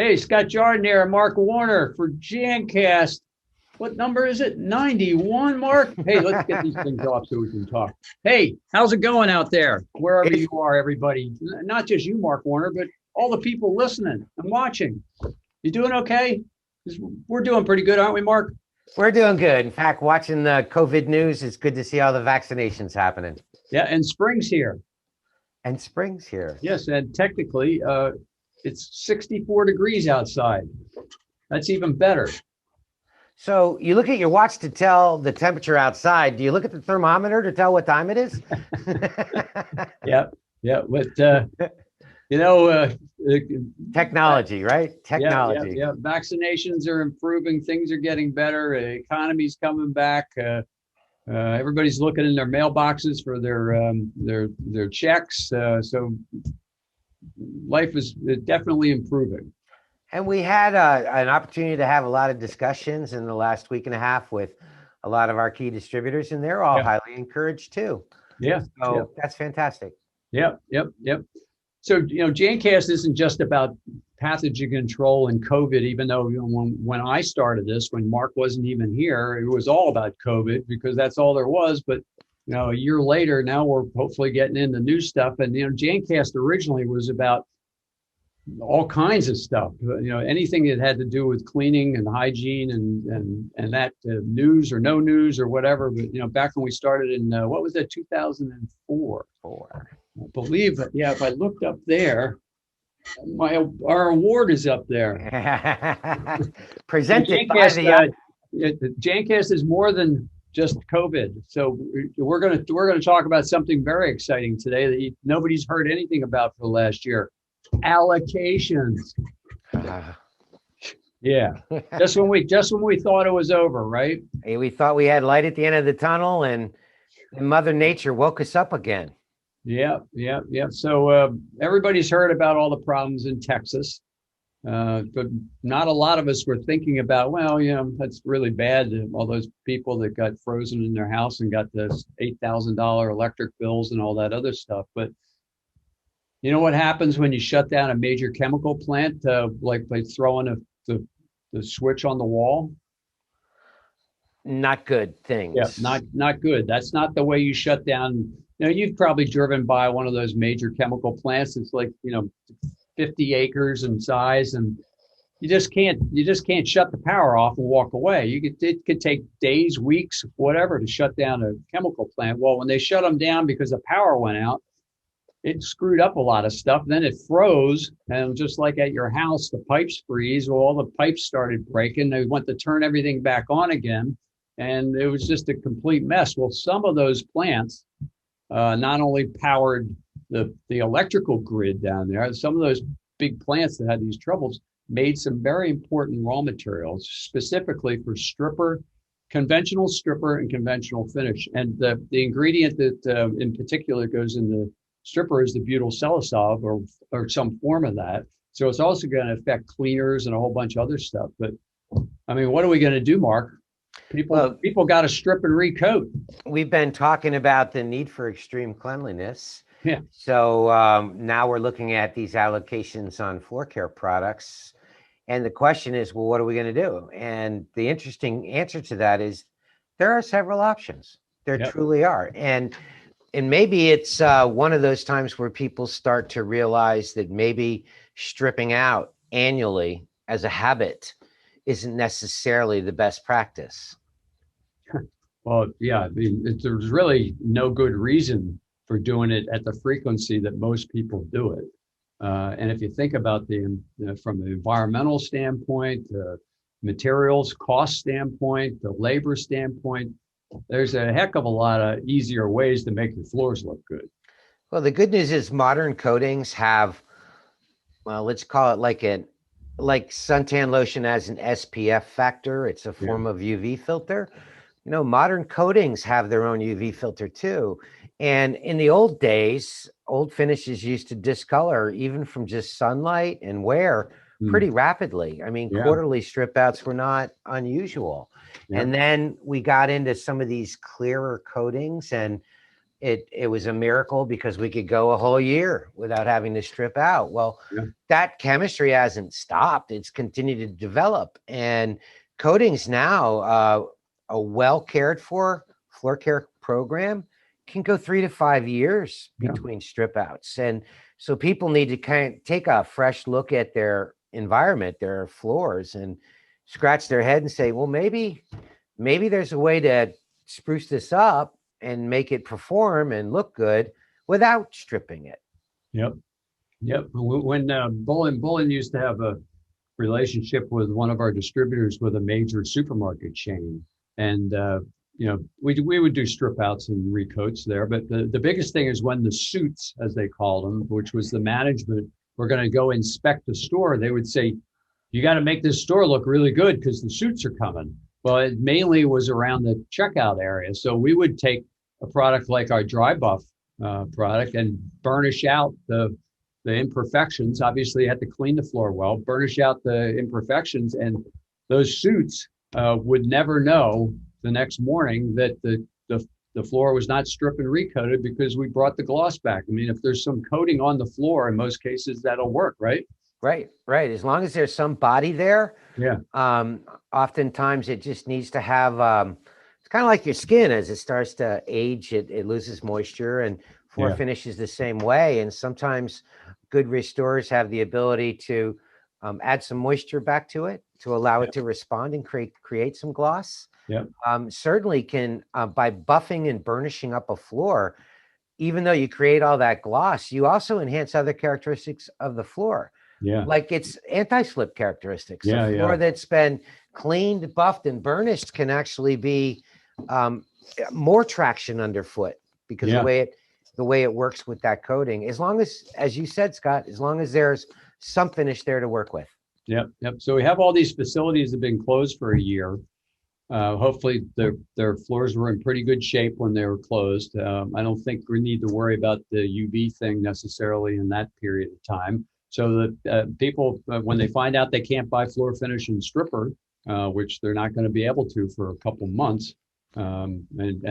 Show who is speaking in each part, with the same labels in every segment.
Speaker 1: Hey, Scott Jordan here, Mark Warner for Jancast. What number is it? 91, Mark? Hey, let's get these things off so we can talk. Hey, how's it going out there? Wherever
Speaker 2: It's
Speaker 1: you are, everybody. Not just you, Mark Warner, but all the people listening and watching. You doing okay? 'Cause we're doing pretty good, aren't we, Mark?
Speaker 2: we're doing good. In fact, watching the COVID news, it's good to see all the vaccinations happening.
Speaker 1: Yeah, and spring's here.
Speaker 2: And spring's here.
Speaker 1: Yes, and technically, it's 64 degrees outside. That's even better.
Speaker 2: So you look at your watch to tell the temperature outside. Do you look at the thermometer to tell what time it is?
Speaker 1: Yeah, yeah. But you know,
Speaker 2: Technology, right? Technology.
Speaker 1: yeah. Vaccinations are improving. Things are getting better. Economy's coming back. Everybody's looking in their mailboxes for their checks. So life is definitely improving.
Speaker 2: And we had an opportunity to have a lot of discussions in the last week and a half with a lot of our key distributors, and they're all
Speaker 1: Yeah,
Speaker 2: highly encouraged too.
Speaker 1: yeah, yeah,
Speaker 2: So that's fantastic.
Speaker 1: yep. So Jancast isn't just about pathogen control and COVID. Even though when I started this, when Mark wasn't even here, it was all about COVID because that's all there was. But a year later, now we're hopefully getting into new stuff. And Jancast originally was about all kinds of stuff. Anything that had to do with cleaning and hygiene and that news or no news or whatever. But back when we started in what was that, 2004?
Speaker 2: Four.
Speaker 1: I believe that. Yeah, if I looked up there, our award is up there.
Speaker 2: Presented by
Speaker 1: Jancast,
Speaker 2: the
Speaker 1: Jancast is more than just COVID. So we're gonna talk about something very exciting today that nobody's heard anything about for the last year. Allocations. Yeah. Just when we thought it was over, right?
Speaker 2: Hey, we thought we had light at the end of the tunnel, and Mother Nature woke us up again.
Speaker 1: Yeah. So everybody's heard about all the problems in Texas, but not a lot of us were thinking about, well, that's really bad. All those people that got frozen in their house and got the $8,000 electric bills and all that other stuff. But you know what happens when you shut down a major chemical plant, like by throwing the switch on the wall?
Speaker 2: Not good
Speaker 1: Yeah,
Speaker 2: things.
Speaker 1: not good. That's not the way you shut down. You've probably driven by one of those major chemical plants. It's like 50 acres in size, and you just can't shut the power off and walk away. It could take days, weeks, whatever to shut down a chemical plant. Well, when they shut them down because the power went out, it screwed up a lot of stuff. Then it froze, and just like at your house, the pipes freeze. Well, all the pipes started breaking. They went to turn everything back on again, and it was just a complete mess. Well, some of those plants not only powered the electrical grid down there, some of those big plants that had these troubles made some very important raw materials, specifically for conventional stripper and conventional finish. And the ingredient that in particular goes in the stripper is the butyl salicylate or some form of that. So it's also going to affect cleaners and a whole bunch of other stuff. But I mean, what are we going to do, Mark? People got to strip and recoat.
Speaker 2: We've been talking about the need for extreme cleanliness.
Speaker 1: Yeah.
Speaker 2: So now we're looking at these allocations on floor care products. And the question is, well, what are we going to do? And the interesting answer to that is there are several options. There truly are. And maybe it's one of those times where people start to realize that maybe stripping out annually as a habit isn't necessarily the best practice.
Speaker 1: Well, yeah, I mean, there's really no good reason for doing it at the frequency that most people do it. And if you think about from the environmental standpoint, the materials cost standpoint, the labor standpoint, there's a heck of a lot of easier ways to make your floors look good.
Speaker 2: Well, the good news is modern coatings have, well, let's call it like suntan lotion as an SPF factor. It's a form of UV filter. Modern coatings have their own UV filter too. And in the old days, old finishes used to discolor even from just sunlight and wear pretty rapidly. I mean, quarterly strip outs were not unusual. And then we got into some of these clearer coatings, and it was a miracle because we could go a whole year without having to strip out. Well, that chemistry hasn't stopped. It's continued to develop. And coatings now, a well cared for floor care program can go 3 to 5 years between strip outs. And so people need to kind of take a fresh look at their environment, their floors, and scratch their head and say, well, maybe there's a way to spruce this up and make it perform and look good without stripping it.
Speaker 1: Yep. When Bullen used to have a relationship with one of our distributors with a major supermarket chain, and we would do strip outs and recoats there. But the biggest thing is when the suits, as they called them, which was the management, were going to go inspect the store, they would say, you got to make this store look really good because the suits are coming. Well, it mainly was around the checkout area. So we would take a product like our dry buff product and burnish out the imperfections. Obviously, you had to clean the floor well, burnish out the imperfections, and those suits would never know the next morning that the floor was not stripped and recoated because we brought the gloss back. I mean, if there's some coating on the floor, in most cases, that'll work, right?
Speaker 2: Right. As long as there's some body there.
Speaker 1: Yeah.
Speaker 2: Oftentimes it just needs to have, it's kind of like your skin. As it starts to age, it loses moisture, and floor finishes the same way. And sometimes good restorers have the ability to add some moisture back to it to allow it to respond and create some gloss.
Speaker 1: Yeah.
Speaker 2: Certainly can, by buffing and burnishing up a floor, even though you create all that gloss, you also enhance other characteristics of the floor.
Speaker 1: Yeah.
Speaker 2: Like its anti-slip characteristics.
Speaker 1: Yeah,
Speaker 2: a floor that's been cleaned, buffed, and burnished can actually be more traction underfoot because the way it works with that coating. As long as you said, Scott, as long as there's some finish there to work with.
Speaker 1: Yep. So we have all these facilities that have been closed for a year. Hopefully their floors were in pretty good shape when they were closed. I don't think we need to worry about the UV thing necessarily in that period of time. So that people, when they find out they can't buy floor finish and stripper, which they're not going to be able to for a couple months, and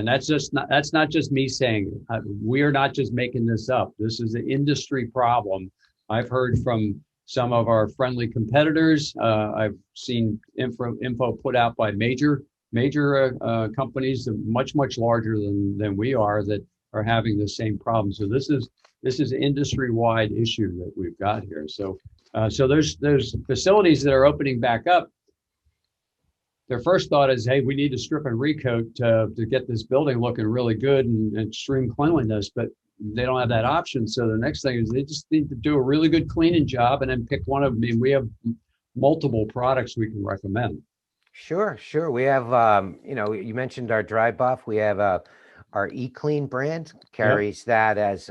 Speaker 1: that's not just me saying it. We are not just making this up. This is an industry problem. I've heard from some of our friendly competitors. I've seen info put out by major companies, much larger than we are, that are having the same problem. So this is an industry-wide issue that we've got here. So there's facilities that are opening back up. Their first thought is, hey, we need to strip and recoat to get this building looking really good and extreme cleanliness, but they don't have that option. So the next thing is they just need to do a really good cleaning job and then pick one of them. I mean, we have multiple products we can recommend.
Speaker 2: Sure. We have, you mentioned our dry buff. We have our eClean brand carries that as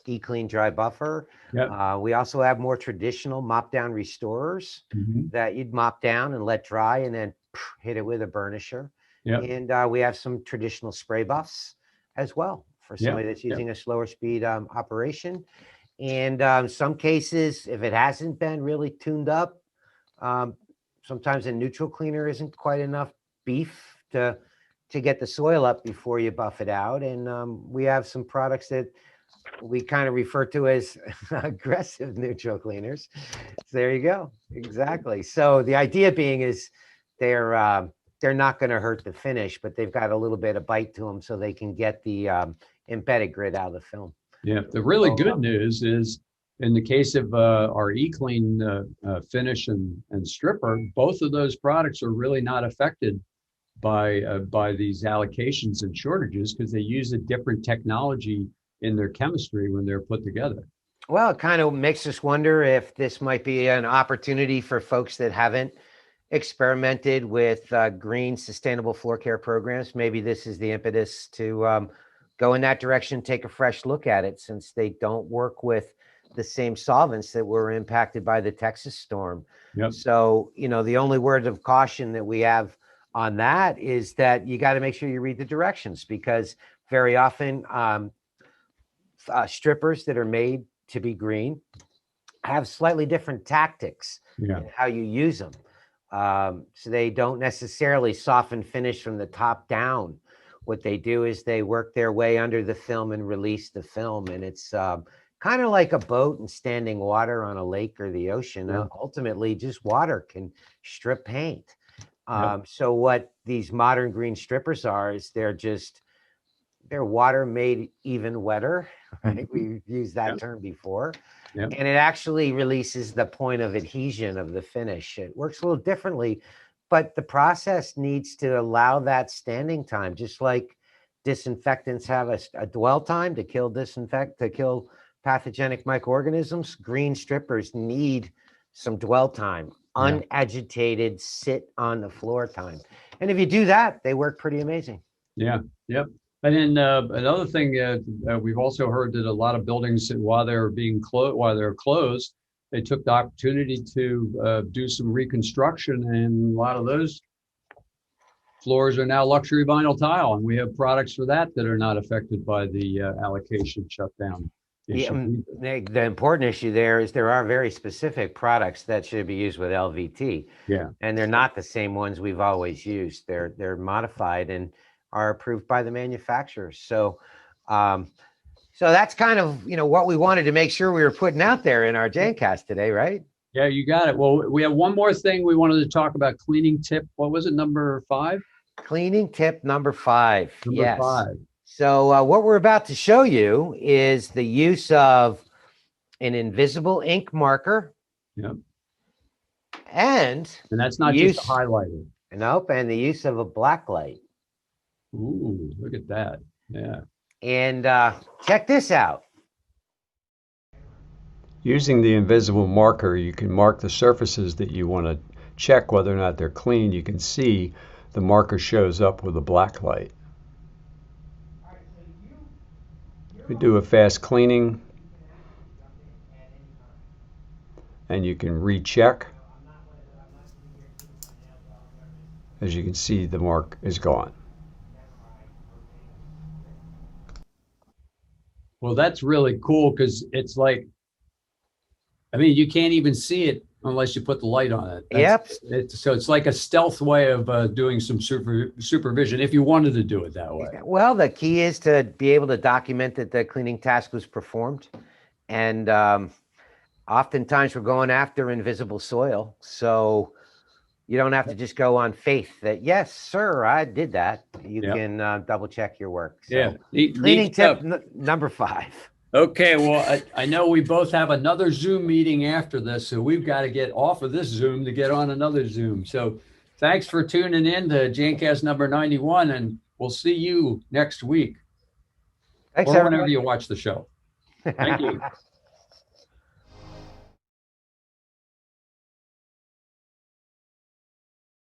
Speaker 2: eClean dry buffer. Yep. We also have more traditional mop down restorers that you'd mop down and let dry and then hit it with a burnisher. Yep. And we have some traditional spray buffs as well for somebody that's using a slower speed operation. And some cases, if it hasn't been really tuned up, sometimes a neutral cleaner isn't quite enough beef to get the soil up before you buff it out. And we have some products that we kind of refer to as aggressive neutral cleaners. So there you go. Exactly. So the idea being is they're not going to hurt the finish, but they've got a little bit of bite to them so they can get the embedded grit out of the film.
Speaker 1: Yeah. The really good news is in the case of our eClean finish and stripper, both of those products are really not affected by these allocations and shortages because they use a different technology in their chemistry when they're put together.
Speaker 2: Well, it kind of makes us wonder if this might be an opportunity for folks that haven't experimented with green sustainable floor care programs. Maybe this is the impetus to go in that direction, take a fresh look at it, since they don't work with the same solvents that were impacted by the Texas storm. Yep. So, the only word of caution that we have on that is that you got to make sure you read the directions, because very often strippers that are made to be green have slightly different tactics in how you use them. So they don't necessarily soften finish from the top down. what they do is they work their way under the film and release the film. And it's kind of like a boat in standing water on a lake or the ocean.
Speaker 1: Yeah.
Speaker 2: Ultimately, just water can strip paint.
Speaker 1: Yep.
Speaker 2: So what these modern green strippers are is they're water made even wetter, right? We've used that term before.
Speaker 1: Yep.
Speaker 2: And it actually releases the point of adhesion of the finish. It works a little differently, but the process needs to allow that standing time, just like disinfectants have a dwell time to kill pathogenic microorganisms. Green strippers need some dwell time, unagitated, sit on the floor time. And if you do that, they work pretty amazing.
Speaker 1: Yeah. Yep. And then another thing, we've also heard that a lot of buildings, while they're closed, they took the opportunity to do some reconstruction, and a lot of those floors are now luxury vinyl tile, and we have products for that are not affected by the allocation shutdown issue.
Speaker 2: The important issue there is there are very specific products that should be used with LVT.
Speaker 1: Yeah.
Speaker 2: And they're not the same ones we've always used. They're modified and are approved by the manufacturers. So that's kind of, what we wanted to make sure we were putting out there in our Jancast today, right?
Speaker 1: Yeah, you got it. Well, we have one more thing we wanted to talk about. Cleaning tip. What was it? Number 5?
Speaker 2: Cleaning tip number 5.
Speaker 1: Number 5.
Speaker 2: So what we're about to show you is the use of an invisible ink marker.
Speaker 1: Yep.
Speaker 2: And
Speaker 1: that's not just a highlighter.
Speaker 2: Nope. And the use of a black light.
Speaker 1: Ooh, look at that. Yeah.
Speaker 2: And check this out.
Speaker 3: Using the invisible marker, you can mark the surfaces that you want to check whether or not they're clean. You can see the marker shows up with a black light. We do a fast cleaning, and you can recheck. As you can see, the mark is gone.
Speaker 1: Well, that's really cool, because it's like, you can't even see it unless you put the light on it.
Speaker 2: Yep.
Speaker 1: So it's like a stealth way of doing some supervision, if you wanted to do it that way.
Speaker 2: Well, the key is to be able to document that the cleaning task was performed. And oftentimes we're going after invisible soil. So you don't have to just go on faith that, yes, sir, I did that. You can double check your work. So, cleaning tip number 5.
Speaker 1: Okay, well, I know we both have another Zoom meeting after this, so we've got to get off of this Zoom to get on another Zoom. So thanks for tuning in to Jancast number 91, and we'll see you next week.
Speaker 2: Thanks,
Speaker 1: or whenever you watch the show. Thank you.